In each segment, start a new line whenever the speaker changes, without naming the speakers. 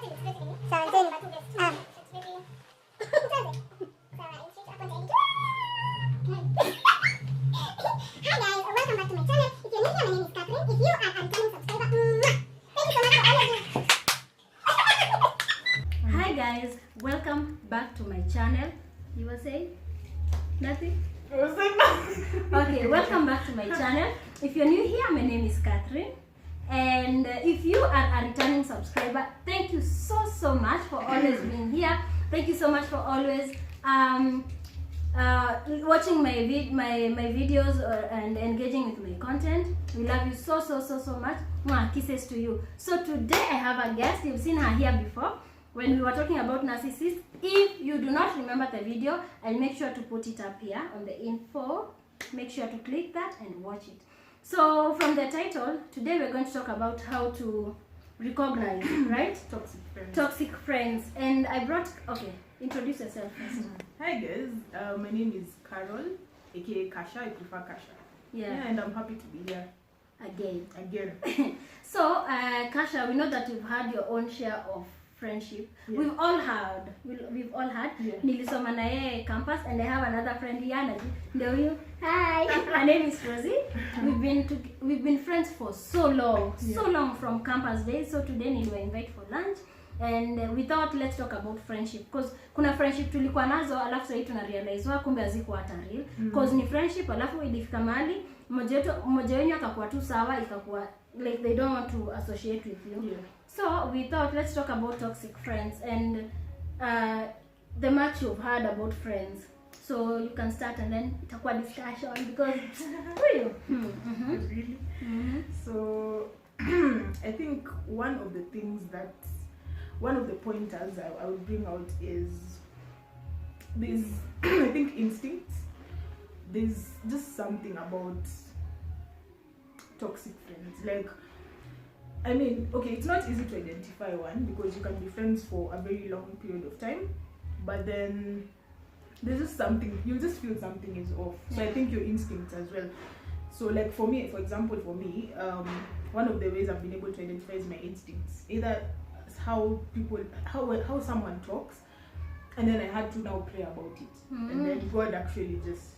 Hi guys, welcome back to my channel. You were saying nothing? Okay, welcome back to my channel. If you're new here, my name is Catherine, and if you are a returning subscriber, thank you so much for always being here. Thank you so much for always watching my videos and engaging with my content. We love you so much. Mwah, kisses to you. So today I have a guest. You've seen her here before when we were talking about narcissists. If you do not remember the video, I'll make sure to put it up here on the info. Make sure to click that and watch it. So from the title, today we're going to talk about how to recognize, right? Toxic friends. And I brought, okay, introduce yourself first.
Hi guys, my name is Carol, aka Kasha. I prefer Kasha. Yeah, and I'm happy to be here again.
So Kasha, we know that you've had your own share of friendship. Yeah. We've all had. Yeah. Nilisoma na yeye campus, and I have another friend here. Ndio huyu. Hi. Her name is Rosie. We've been friends for so long, so long from campus days. So today niliwa invite for lunch, and we thought let's talk about friendship, because kuna friendship tulikuwa nazo alafu sasa tuna realize kumbe hazikuwa hata real, because ni friendship alafu ilifika mahali mmoja wenu akakuwa tu sawa, ikakuwa like they don't want to associate with you. Yeah. So we thought let's talk about toxic friends and the much you've heard about friends. So you can start and then itakuwa discussion, because really?
So I think one of the pointers I would bring out is this I think instincts. There's just something about toxic friends. Like, I mean, okay, it's not easy to identify one because you can be friends for a very long period of time, but then there's just something, you just feel something is off. So I think your instincts as well. So like for me, one of the ways I've been able to identify is my instincts. Either how someone talks, and then I had to now pray about it. And then God actually just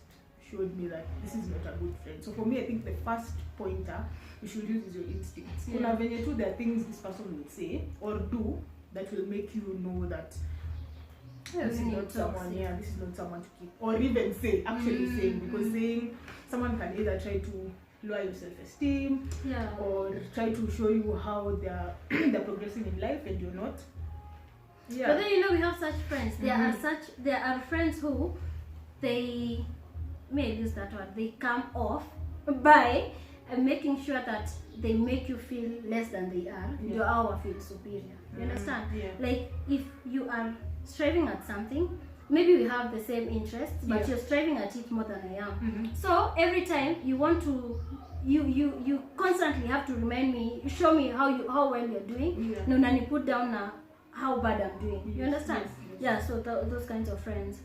showed me that this is not a good friend. So for me, I think the first pointer you should use is your instincts. There are things this person will say or do that will make you know that this is not someone to keep, or even saying, because saying, someone can either try to lower your self-esteem, or try to show you how they're progressing in life and you're not. Yeah.
But then we have such friends. There are friends who they may use that word. They come off by making sure that they make you feel less than they are. You are feel superior. You understand? Yeah. Like if you are striving at something, maybe we have the same interests, but you're striving at it more than I am. So every time you want to, you constantly have to remind me, show me how well you're doing. No, nani put down how bad I'm doing. You understand? Yeah. So those kinds of friends.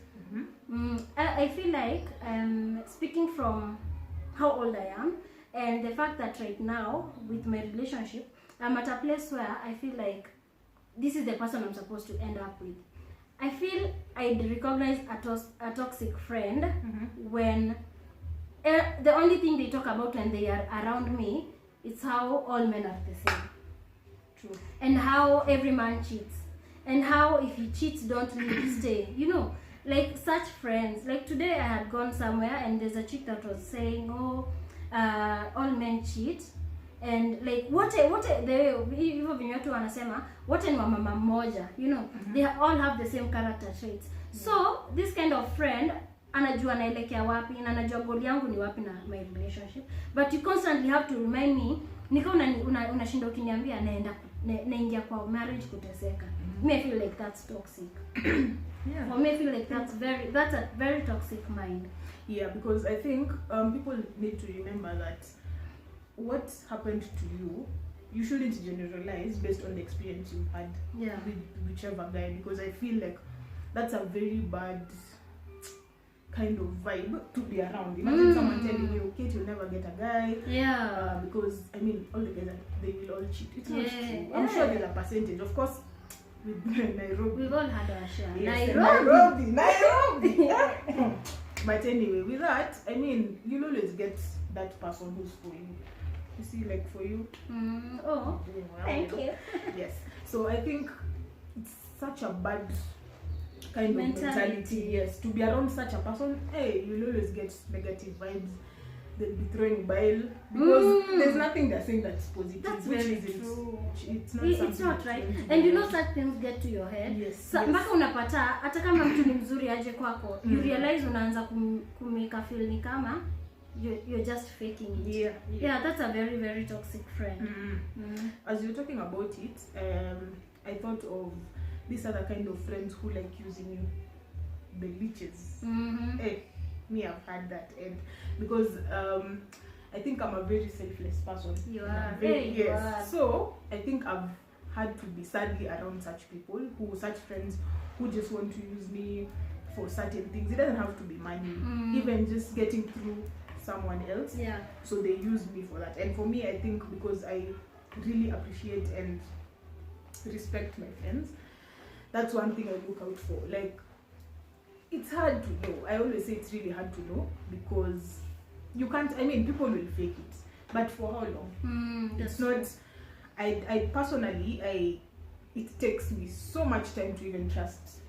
I feel like speaking from how old I am and the fact that right now with my relationship, I'm at a place where I feel like this is the person I'm supposed to end up with. I feel I'd recognize a toxic friend when the only thing they talk about when they are around me is how all men are the same. True. And how every man cheats. And how if he cheats, don't leave, stay. Like such friends. Like today I had gone somewhere and there's a chick that was saying, all men cheat. And like what ni mama moja, they all have the same character traits. So this kind of friend anajua naelekea wapi na anajua goal yangu ni wapi na my relationship, but you constantly have to remind me unashinda ukiniambia naingia kwa marriage kuteseka. Me I feel like that's toxic. For me I feel like that's a very toxic mind.
Yeah, because I think people need to remember that what happened to you, you shouldn't generalize based on the experience you've had with whichever guy, because I feel like that's a very bad kind of vibe to be around. Imagine someone telling you, Kate, you'll never get a guy. Because, I mean, all the guys, they will all cheat. It's not true. I'm sure there's a percentage. Of course, with Nairobi.
We've all had our share.
Yes,
Nairobi.
But anyway, with that, I mean, you'll always get that person who's for you. You see, like for you.
Oh,
doing well,
thank
you know?
you.
Yes. So I think it's such a bad kind of mentality. Yes, to be around such a person, hey, you'll always get negative vibes. They'll be throwing bile because there's nothing they're saying that's positive.
That's
which
very
isn't.
true.
It's not,
It's not right. And you know such things get to your head.
Yes.
Mpaka unapata hata kama mtu ni mzuri aje kwako, you realize unaanza kumeka feel ni kama you're just faking it. Yeah, that's a very, very toxic friend.
As you're talking about it, I thought of this other kind of friends who like using you, the leeches. Hey, me, I've had that, and because I think I'm a very selfless person.
You are.
You
are.
Yes. So I think I've had to be sadly around such people, such friends who just want to use me for certain things. It doesn't have to be money, even just getting through someone else.
Yeah.
So they use me for that. And for me, I think because I really appreciate and respect my friends, that's one thing I look out for. Like, it's hard to know. I always say it's really hard to know because you can't, I mean, people will fake it. But for how long? It's not, I personally, it takes me so much time to even trust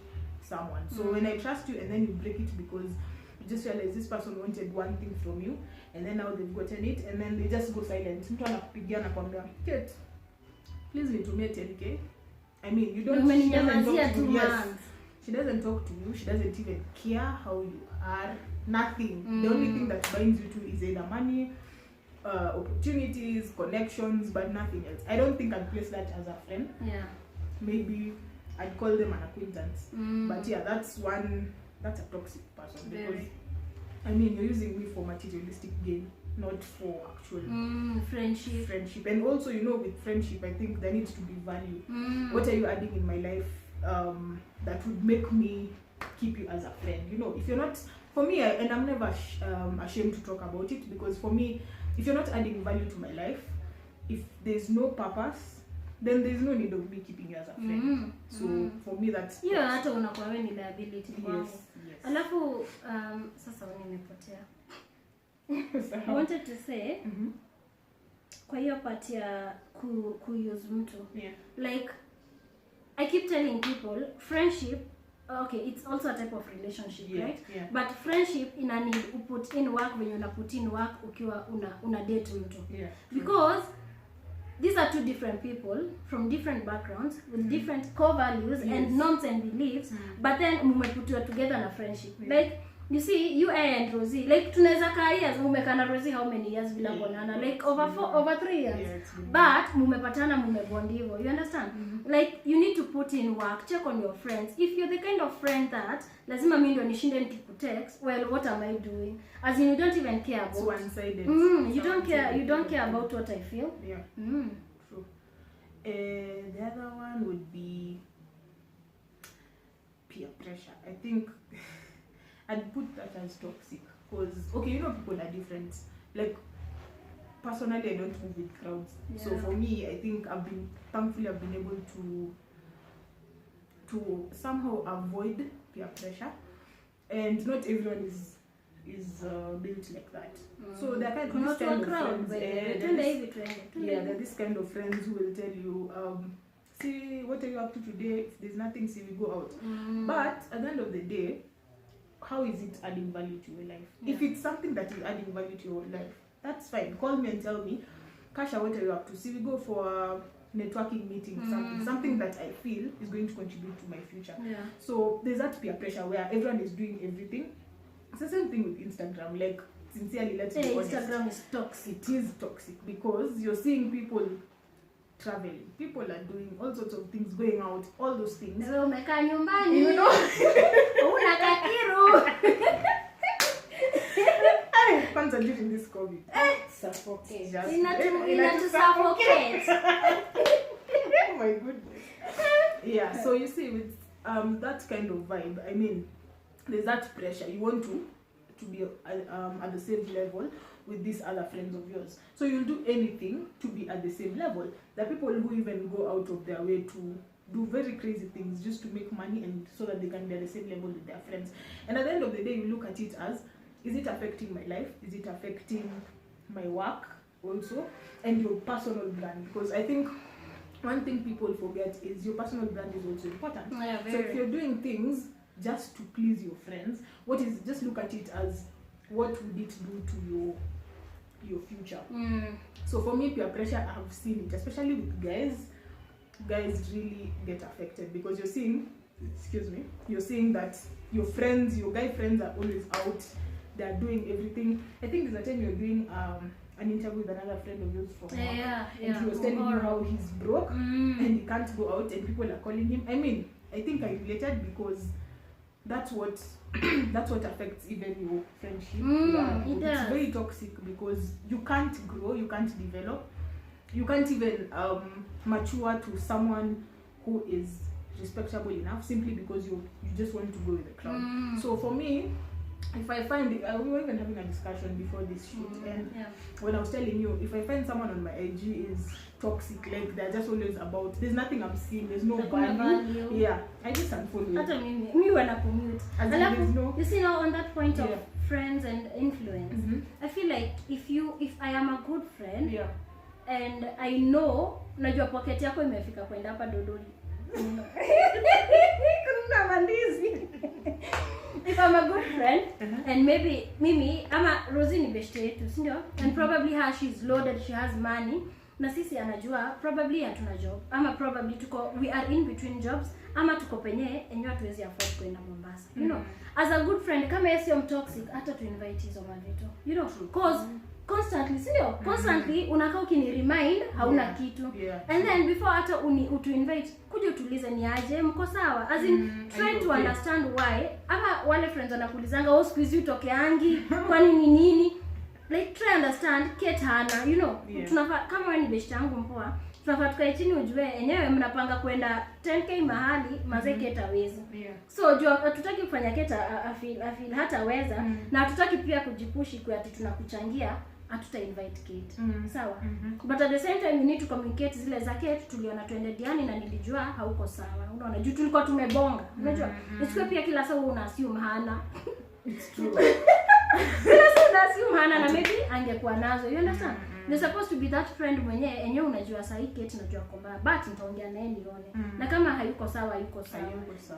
someone. So when I trust you and then you break it because you just realize this person wanted one thing from you and then now they've gotten it and then they just go silent. Mtu anakupigia anakwambia, Kate, please nitumie 10k. I mean, you don't, she doesn't talk to you. Yes. She doesn't talk to you. She doesn't even care how you are. Nothing. The only thing that binds you to is either money, opportunities, connections, but nothing else. I don't think I'd place that as a friend.
Yeah.
Maybe I'd call them an acquaintance. But yeah, that's a toxic person. Because, I mean, you're using me for materialistic gain, not for actual friendship. And also, you know, with friendship, I think there needs to be value. What are you adding in my life that would make me keep you as a friend? You know, if you're not, for me, and I'm never ashamed to talk about it, because for me, if you're not adding value to my life, if there's no purpose, then there's no need of me keeping you as a friend. So for me, that's
hata unakuwa wewe ni liability kwangu.
Yes.
Alafu sasa nimepotea. I wanted to say kwa hiyo part ya use mtu. Like, I keep telling people, friendship, okay, it's also a type of relationship, right?
Yeah.
But friendship ina need put in work when you put in work ukiwa una date mtu.
Yeah.
Because these are two different people from different backgrounds with different core values and norms and beliefs, but then mmeputiwa together na friendship. Like, you see, you and Rosie, like tunaweza kaa years, mumekaa na Rosie how many years bila kuonana? Like over 3 years. But mumepatana, mumebondi hivyo. You understand? Like, you need to put in work, check on your friends. If you're the kind of friend that lazima mimi ndio nishinde nikikutext, well, what am I doing? As in, you don't even care about.
It's one-sided.
You don't care about what I feel.
Yeah. True. The other one would be peer pressure. I think I'd put that as toxic because, okay, you know, people are different. Like, personally, I don't move with crowds. So for me, I think thankfully I've been able to somehow avoid peer pressure, and not everyone is built like that. So there are this kind of friends. There are this kind of friends who will tell you, see, what are you up to today? If there's nothing, see, we go out. But at the end of the day, how is it adding value to your life? If it's something that is adding value to your life, that's fine. Call me and tell me, Kasha, what are you up to? See, we go for a networking meeting, something that I feel is going to contribute to my future. So there's that peer pressure where everyone is doing everything. It's the same thing with Instagram. Like, sincerely, let's be honest.
Instagram is toxic.
It is toxic because you're seeing people traveling. People are doing all sorts of things, going out, all those things.
Wewe umekaa nyumbani.
You know?
Una kakiru.
Kwanza during this COVID.
Suffocate.
Just
Inatu suffocate.
Oh my goodness. Yeah, so you see with that kind of vibe, I mean, there's that pressure. You want to be at the same level with these other friends of yours. So you'll do anything to be at the same level. There are people who even go out of their way to do very crazy things just to make money and so that they can be at the same level with their friends. And at the end of the day, you look at it as, is it affecting my life? Is it affecting my work also? And your personal brand? Because I think one thing people forget is your personal brand is also important.
Yeah,
so if you're doing things just to please your friends, just look at it as, what would it do to your future? So for me, peer pressure, I have seen it, especially with guys really get affected, because you're seeing that your guy friends are always out, they're doing everything. I think there's a time you're doing an interview with another friend of yours from work, and he was telling you how he's broke and he can't go out, and people are calling him. I mean, I think I related, because that's what affects even your friendship. It's very toxic, because you can't grow, you can't develop, you can't even mature to someone who is respectable enough, simply because you just want to go with the crowd. So for me, if I find we were even having a discussion before this shoot, and when I was telling you, if I find someone on my IG is toxic, like they're just always about, there's nothing I'm seeing, there's no value. Yeah, I just unfollow.
Hata mimi wana commute. Alafu, you see now on that point of friends and influence, I feel like if I am a good friend, and I know najua pocket yako imefika kwenda hapa Dodoli. Kuna mandizi. If I'm a good friend, and maybe Mimi, ama Rosie ni beshte yetu, si ndio? And probably she's loaded, she has money. Na sisi anajua, probably hatuna job. Ama probably we are in between jobs. Ama tuko penye, enyewe hatuwezi afford kwenda Mombasa. You know, as a good friend, kama yesi yom toxic, hata tu invite hizo mavito. You know, cause constantly, si ndio? Constantly, unakaa ukini remind, hauna kitu. And then before hata utu invite, kuja utulize ni aje, mko sawa? As in, try to understand why. Ama wale friends wanakulizanga, squeeze utokeangi, kwani ni nini? Like, try understand, Hana, you know, tunafaa, kama wewe ni beshte yangu mpoa, tunafaa tukae chini ujue, enyewe mnapanga kwenda 10k mahali, maze Kate hawezi. So, hatutaki kufanya Kate afeel hataweza, na hatutaki pia kujipushi kwa ati tunakuchangia, hatuta invite Kate. Sawa? But at the same time, you need to communicate zile za Kate, tuliona tuende Diani na nilijua hauko sawa. Unaona, juu tulikuwa tumebonga. Unajua, isikwe pia kila saa una assume Hana.
It's true.
Hana na maybe angekuwa nazo. You understand? You're supposed to be that friend mwenye enyewe unajua sahi Kate najua kwamba but nitaongea naye nione. Na kama hayuko sawa yuko sawa.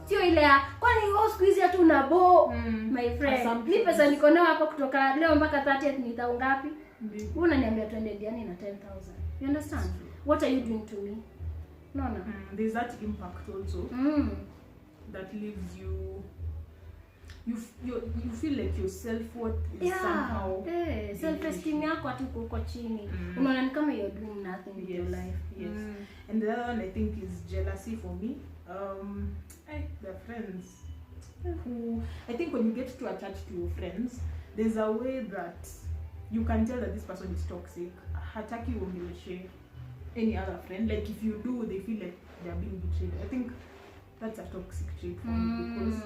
Sio ile ya kwani siku hizi hatu una bo my friend. Ni pesa niko nayo hapo kutoka leo mpaka 30th nitao ngapi? Unaniambia twende Diani na 10,000. You understand? What are you doing to me? No.
There's that impact also that leaves you feel like your self-worth is somehow
self-esteem yako atu uko chini. Unaona ni kama you're doing nothing with your life.
And the other one I think is jealousy for me. The friends who, I think when you get too attached to your friends, there's a way that you can tell that this person is toxic. Hataki uongeleshe any other friend. Like if you do, they feel like they're being betrayed. I think that's a toxic trait for me, because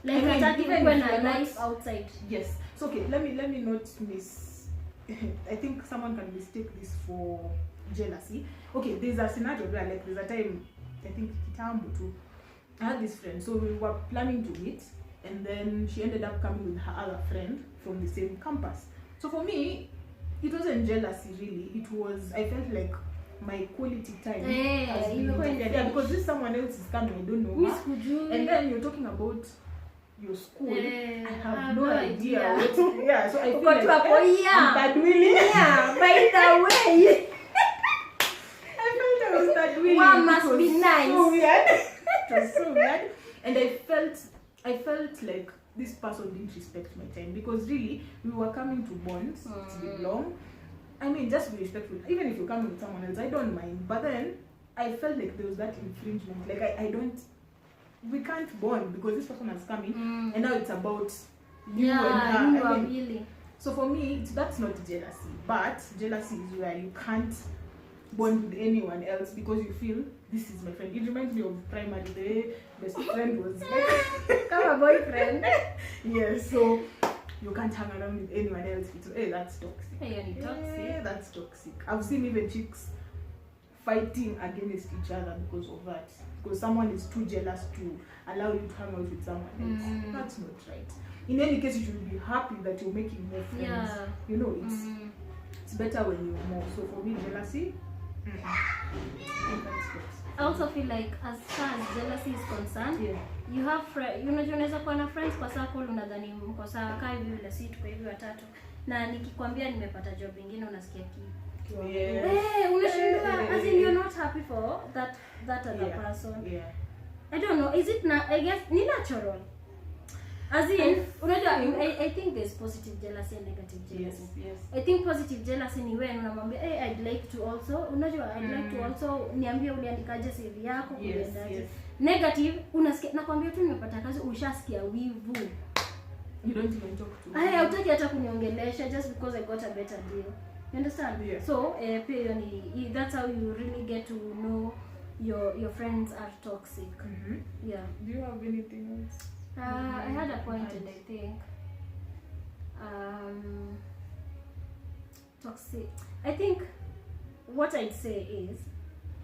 like attacking when I life outside.
Yes. So okay, let me not I think someone can mistake this for jealousy. Okay, there's a scenario where like there's a time, I think kitambo too, I had this friend, so we were planning to meet, and then she ended up coming with her other friend from the same campus. So for me, it wasn't jealousy really. It was, I felt like my quality time has been because this someone else is coming, I don't know her. And then you're talking about your school. I have no idea. So I feel like I'm bad willing.
By the way,
I felt I was bad willing.
One must be nice.
So weird. It was so weird. And I felt like this person didn't respect my time, because really we were coming to bonds to belong. I mean, just be respectful. Even if you're coming with someone else, I don't mind. But then I felt like there was that infringement. Like we can't bond because this person has come in, and now it's about you and her.
Really.
So for me, that's not jealousy. But jealousy is where you can't bond with anyone else because you feel this is my friend. It reminds me of primary. The best friend was like
come a boyfriend.
So you can't hang around with anyone else. That's toxic.
Toxic.
That's toxic. I've seen even chicks fighting against each other because of that. because someone is too jealous to allow you to hang out with someone else. That's not right. In any case, you should be happy that you're making more friends.
Yeah.
You know, it's better when you're more. So for me, jealousy,
I also feel like as far as jealousy is concerned,
yeah.
you have unaweza kuwa na friends kwa circle, unadhani mko sawa, kaa hivi vile si tuko hivi watatu, na nikikwambia nimepata job nyingine unasikia unashindwa, as in you're not happy for that other person.
Yeah.
I don't know, is it I guess ni natural. As in, I think there's positive jealousy and negative jealousy.
Yes.
I think positive jealousy ni when unamwambia I'd like to also, I'd like to also, niambie uliandikaje CV yako, uliendaje. Negative, unasikia nakwambia tu nimepata kazi, ushasikia wivu.
You don't even talk to
me. Hutaki hata kuniongelesha just because I got a better deal. You understand?
Yeah.
So, that's how you really get to know your friends are toxic. Yeah.
Do you have anything else?
I had a point and I think toxic. I think what I'd say is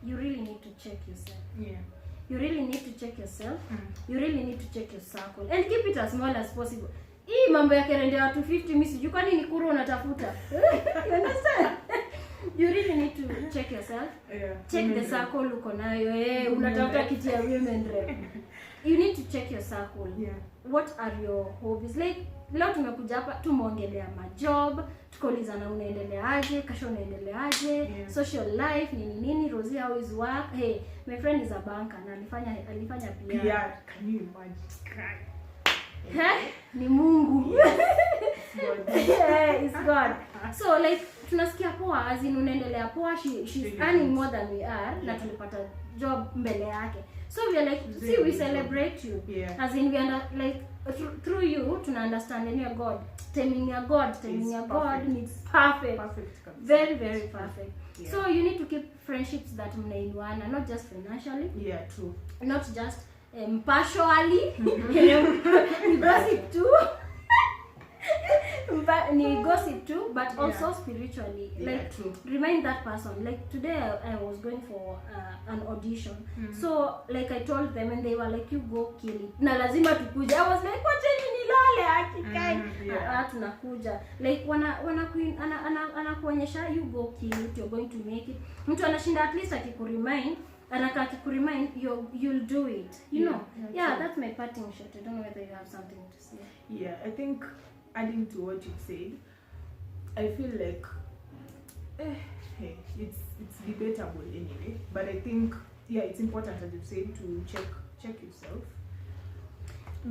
you really need to check yourself.
Yeah.
You really need to check yourself. You really need to check your circle and keep it as small as possible. Hii mambo ya kerende watu 50 mimi sijui kwani ni kuru unatafuta. You understand? You really need to check yourself.
Yeah.
Check the circle uko nayo. Unatafuta kiti ya women rep. You need to check your circle.
Yeah.
What are your hobbies? Like leo tumekuja hapa tumeongelea majob, tukaulizana unaendeleaje, kesho unaendeleaje,
yeah.
Social life nini, Rosie how is work. Hey, my friend is a banker na alifanya PR.
PR, can you imagine?
Ni Mungu. Yeah, it's God. So like tunasikia poa, as in unaendelea poa, she's earning more than we are, na tulipata job mbele yake. So we are like, see, we celebrate you.
Yeah.
As in we like through you to understand in your God. Timing your God needs perfect. Very, very perfect. Yeah. So you need to keep friendships that mnainuana, not just financially.
Yeah, true.
Not just partially. Gossip too. Ni gossip too, but also spiritually. Like
true.
Remind that person. Like today I was going for an audition. So like I told them and they were like, you go kill it. Na lazima tukuja. I was like, wacheni nilale akikai. Tunakuja. Like anakuonyesha you go kill it, you're going to make it. Mtu anashinda at least akikuremind. Anaka akikuremind, you'll do it. You know? Yeah, that's my parting shot. I don't know whether you have something to say.
Yeah, I think adding to what you said, I feel like it's debatable anyway, but I think it's important, as you said, to check yourself.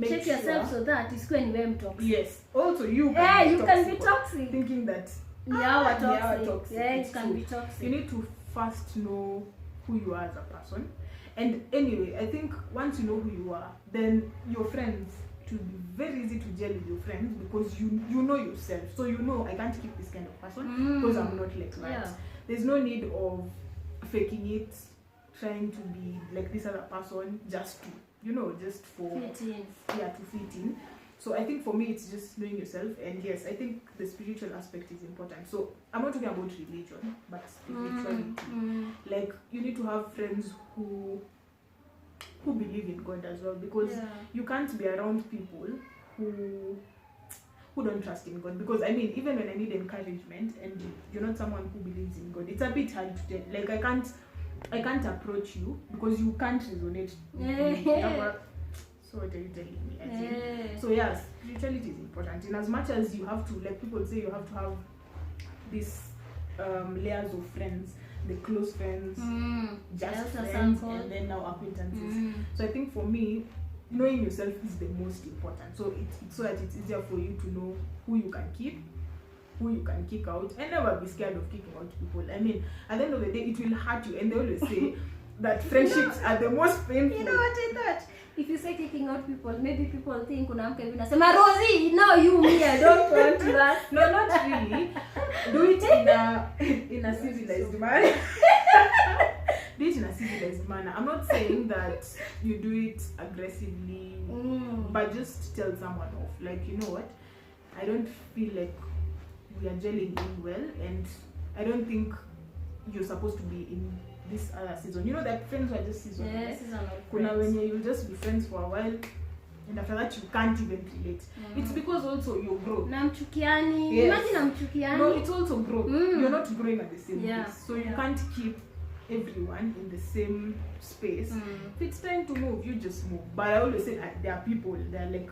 Check yourself so that it's going to be toxic.
Yes. Also you
can be toxic.
Thinking that
toxic. Yeah, it can be toxic.
You need to first know who you are as a person. And anyway, I think once you know who you are, then your friends, it will be very easy to gel with your friends because you know yourself. So you know I can't keep this kind of person because I'm not like that. Yeah. There's no need of faking it, trying to be like this other person just to, just for
fit in.
Yeah, to fit in. So I think for me it's just knowing yourself, and yes, I think the spiritual aspect is important. So I'm not talking about religion, but spirituality. Like you need to have friends who believe in God as well, because you can't be around people who don't trust in God. Because I mean, even when I need encouragement and you're not someone who believes in God, it's a bit hard to tell. Like I can't approach you because you can't resonate with me. So what are you telling me? So yes, spirituality is important. In as much as you have to, like people say, you have to have these layers of friends, the close friends, just friends, and then now acquaintances. So I think for me, knowing yourself is the most important. So it's so that it's easier for you to know who you can keep, who you can kick out, and never be scared of kicking out people. I mean, at the end of the day, it will hurt you, and they always say that friendships are the most painful.
You know what I thought? If you say kicking out people, maybe people think unamka hivi nasema Rosie, no, you me, I don't want you.
No, not really. Do it in a civilized manner. Do it in a civilized manner. I'm not saying that you do it aggressively, but just tell someone off. Like, you know what? I don't feel like we are gelling in well, and I don't think you're supposed to be in this other season. You know that friends were just seasonal.
Yeah, seasonal
Kuna
friends.
when you'll just be friends for a while, and after that you can't even relate. It's because also you grow.
Na mchukiani.
Yes.
Imagine mchukiani.
No, it's also growth. You're not growing at the same
Yeah.
pace, so you
Yeah.
can't keep everyone in the same space. If it's time to move, you just move. But I always say there are people, they're like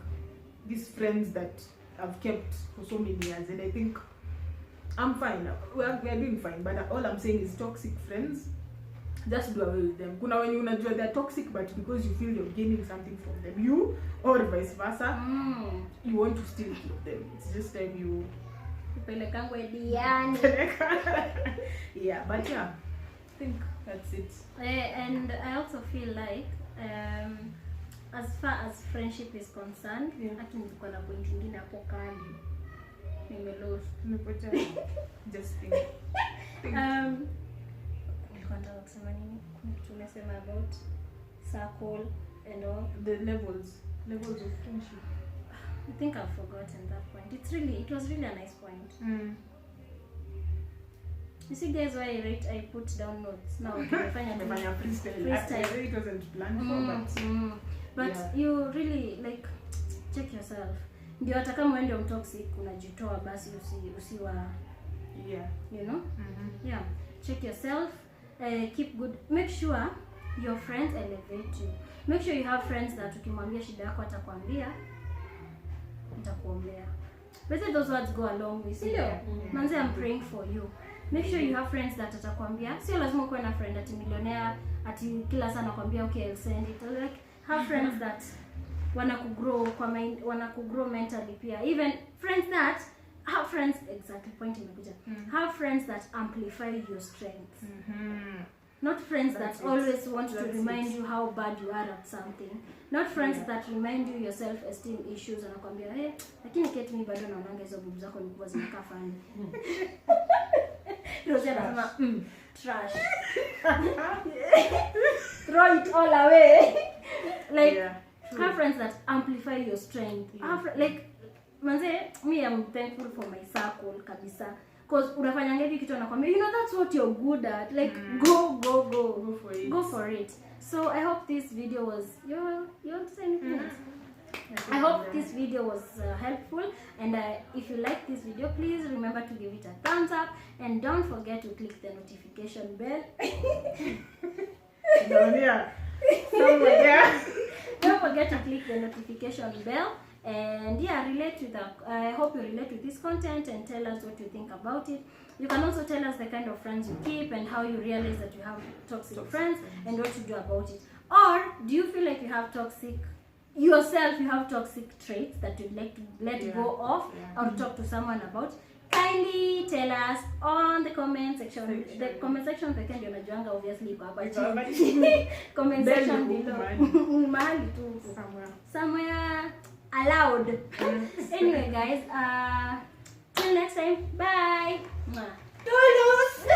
these friends that I've kept for so many years, and I think I'm fine. We're doing fine, but all I'm saying is toxic friends, just do away with them. Kuna when you unajua they're toxic, but because you feel you're gaining something from them, you or vice versa, you want to still keep them. It's just time you
Pelekangwe diani.
yeah, but yeah, I think that's it.
And I also feel like as far as friendship is concerned, haki nilikuwa na point nyingine hapo kali. Nimelost.
Nimepotea. Just think.
Nilikuwa nataka kusema nini? Tumesema about circle and all.
The levels of friendship.
I think I've forgotten that point. It was really a nice point. You see guys, why I put down notes now.
Nimefanya freestyle. Actually, it wasn't planned for,
but
yeah.
You really like check yourself. Ndio hata kama wewe ndio mtoxic unajitoa basi usiwa
yeah,
you know. Yeah, check yourself. Keep good. Make sure your friends elevate you. Make sure you have friends that ukimwambia shida yako atakwambia nitakuombea. But those words go along with you. Manze, I'm praying for you. Make sure you have friends that atakwambia. Sio lazima uwe na friend ati millionaire ati kila sana nakwambia okay I'll send it. Like have friends that wanakugrow mentally pia. Even friends that have friends exactly point imekuja. Have friends that amplify your strengths. Not friends that always want to remind you how bad you are at something. Not friends that remind you your self-esteem issues anakuambia lakini Kate mimi bado naonanga hizo boobs zako ni kubwa zinakaa funny. Rosia anasema trash. Throw it all away. Like have friends that amplify your strength. Like manze, me I'm thankful for my circle kabisa. Because unafanya hivi kitu anakwambia you know that's what you're good at. Like go for it. So I hope this video was you want to say anything else? I hope this video was helpful, and if you like this video, please remember to give it a thumbs up and don't forget to click the notification bell. Don't forget to click the notification bell. And yeah, I hope you relate with this content and tell us what you think about it. You can also tell us the kind of friends you keep and how you realize that you have toxic friends and what to do about it. Or do you feel like you have toxic traits that you'd like to let go of or talk to someone about? Kindly tell us on the comment section. The comment section pekee ndio najuanga obviously iko hapa chini. Comment section below. Mahali tu somewhere allowed. Anyway guys, till next time, bye. Toodles.